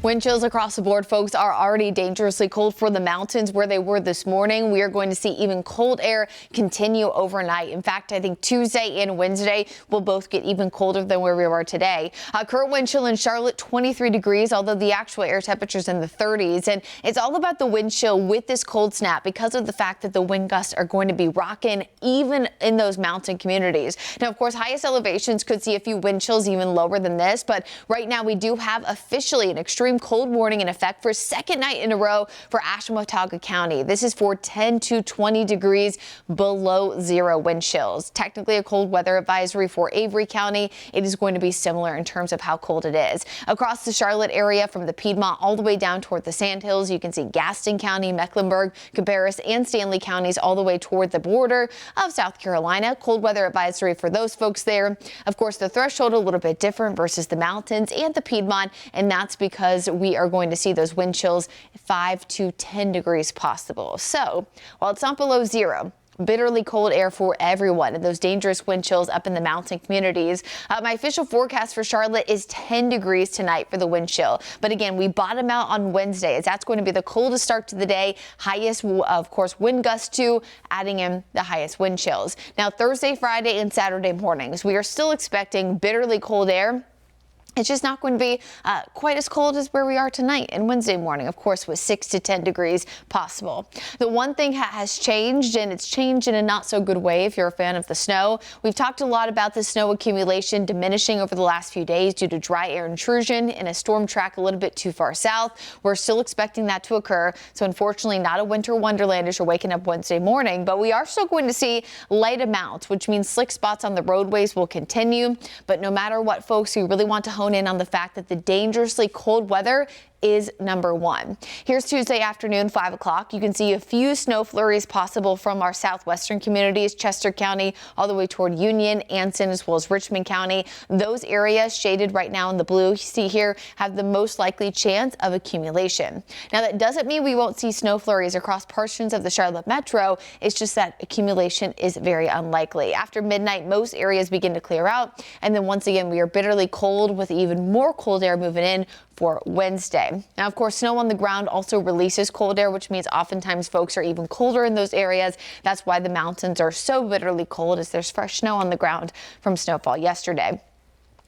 Wind chills across the board, folks, are already dangerously cold for the mountains where they were this morning. We are going to see even cold air continue overnight. In fact, I think Tuesday and Wednesday will both get even colder than where we are today. Current wind chill in Charlotte, 23 degrees, although the actual air temperature is in the 30s. And it's all about the wind chill with this cold snap because of the fact that the wind gusts are going to be rocking even in those mountain communities. Now, of course, highest elevations could see a few wind chills even lower than this. But right now we do have officially an extreme cold warning in effect for a second night in a row for Ashwaubenon County. This is for 10 to 20 degrees below zero wind chills. Technically a cold weather advisory for Avery County. It is going to be similar in terms of how cold it is. Across the Charlotte area from the Piedmont all the way down toward the Sandhills, you can see Gaston County, Mecklenburg, Cabarrus, and Stanley counties all the way toward the border of South Carolina. Cold weather advisory for those folks there. Of course, the threshold a little bit different versus the mountains and the Piedmont, and that's because we are going to see those wind chills 5 to 10 degrees possible. So while it's not below zero, bitterly cold air for everyone and those dangerous wind chills up in the mountain communities. My official forecast for Charlotte is 10 degrees tonight for the wind chill. But again, we bottom out on Wednesday as that's going to be the coldest start to the day. Highest, of course, wind gusts too, adding in the highest wind chills. Now, Thursday, Friday, and Saturday mornings, we are still expecting bitterly cold air. It's just not going to be quite as cold as where we are tonight and Wednesday morning, of course, with 6 to 10 degrees possible. The one thing has changed, and it's changed in a not so good way if you're a fan of the snow. We've talked a lot about the snow accumulation diminishing over the last few days due to dry air intrusion and a storm track a little bit too far south. We're still expecting that to occur. So unfortunately, not a winter wonderland as you're waking up Wednesday morning, but we are still going to see light amounts, which means slick spots on the roadways will continue. But no matter what, folks, we really want to hone in on the fact that the dangerously cold weather is number one. Here's Tuesday afternoon, 5 o'clock. You can see a few snow flurries possible from our southwestern communities, Chester County, all the way toward Union, Anson, as well as Richmond County. Those areas shaded right now in the blue you see here have the most likely chance of accumulation. Now, that doesn't mean we won't see snow flurries across portions of the Charlotte Metro. It's just that accumulation is very unlikely. After midnight, most areas begin to clear out. And then once again, we are bitterly cold with even more cold air moving in for Wednesday. Now, of course, snow on the ground also releases cold air, which means oftentimes folks are even colder in those areas. That's why the mountains are so bitterly cold, as there's fresh snow on the ground from snowfall yesterday.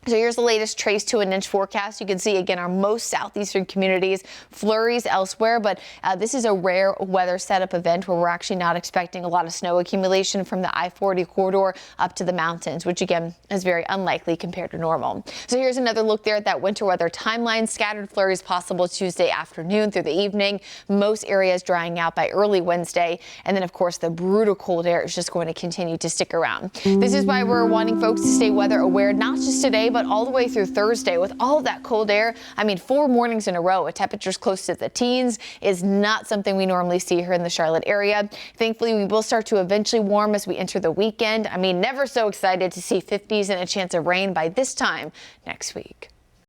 So here's the latest trace to an inch forecast. You can see again our most southeastern communities, flurries elsewhere, but this is a rare weather setup event where we're actually not expecting a lot of snow accumulation from the I-40 corridor up to the mountains, which again is very unlikely compared to normal. So here's another look there at that winter weather timeline. Scattered flurries possible Tuesday afternoon through the evening. Most areas drying out by early Wednesday. And then of course the brutal cold air is just going to continue to stick around. This is why we're wanting folks to stay weather aware, not just today, but all the way through Thursday with all of that cold air. I mean, 4 mornings in a row with temperatures close to the teens is not something we normally see here in the Charlotte area. Thankfully, we will start to eventually warm as we enter the weekend. I mean, never so excited to see 50s and a chance of rain by this time next week.